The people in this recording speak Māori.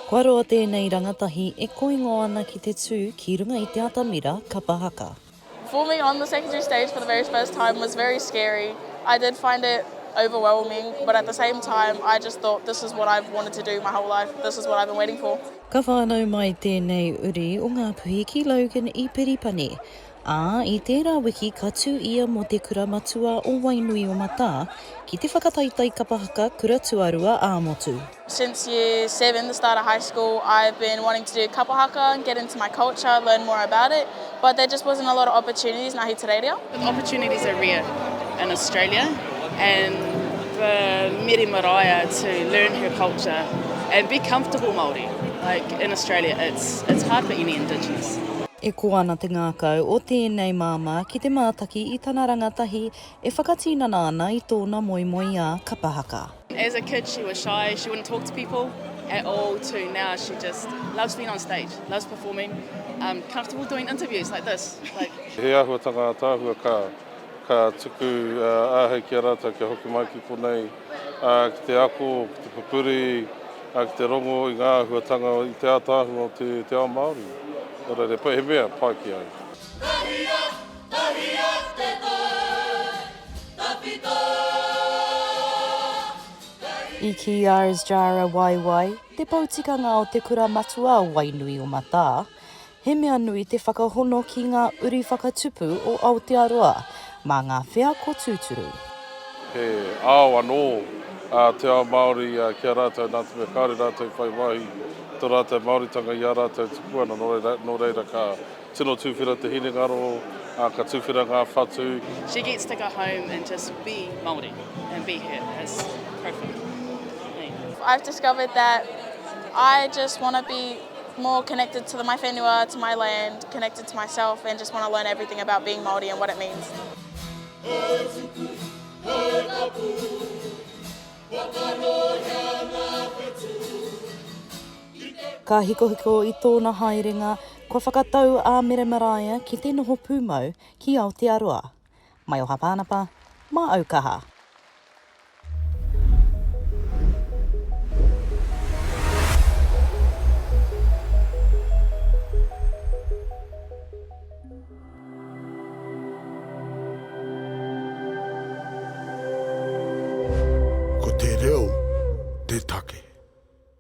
Kua roa tēnei rangatahi e koingo ana ki te tū ki runga I te atamira Kapa Haka. Forming on the secondary stage for the very first time was very scary. I did find it overwhelming, but at the same time, I just thought this is what I've wanted to do my whole life. This is what I've been waiting for. Ka whānau mai tēnei uri o ngā puhi ki Logan I Peripani. I tērā wiki ka tū ia mo te kura matua o Wainui o Mata ki te whakataitai Kapa Haka kura tuarua āmotu. Since year 7, the start of high school, I've been wanting to do Kapa Haka and get into my culture, learn more about it, but there just wasn't a lot of opportunities nahi te reiria. The opportunities are rare in Australia, and for Meremaraea to learn her culture and be comfortable Māori. Like in Australia, it's hard for any Indigenous. E ko ana te ngākau o tēnei māma ki te mātaki I tāna rangatahi e whakatīnana ana I tōna moimoi a Kapa Haka. As a kid, she was shy. She wouldn't talk to people at all. To now, she just loves being on stage, loves performing, comfortable doing interviews like this. He ahuatanga tāhua ka tuku āhei ki a rata kia hoki mai ki konei, ki te ako, ki te papuri, ki te rongo I ngā ahuatanga I te ātāhua o te ao Māori. Ora re pai he mea pai ki ai. I ki Ars Jara Waiwai, te pautikanga o te kura matua o Wainui o Mata, he mea nui te whakahono ki ngā uri whakatupu o Aotearoa, mā ngā whea ko tūturu. He ao anō te ao Māori ki a rātou nā te mea kāre rātou whai wahi, tō rātou Māoritanga I a rātou tupuana, no reira ka tino tūwhira te hinengaro, ka tūwhira ngā whatu. She gets to go home and just be Māori and be her. It's perfect. I've discovered that I just want to be more connected to my whenua, to my land, connected to myself, and just want to learn everything about being Māori and what it means. Ka hiko I tōna haerenga, kua whakatau a Meremaraea ki te noho pūmau ki Aotearoa. Mai o Hapanapa, ma Aukaha.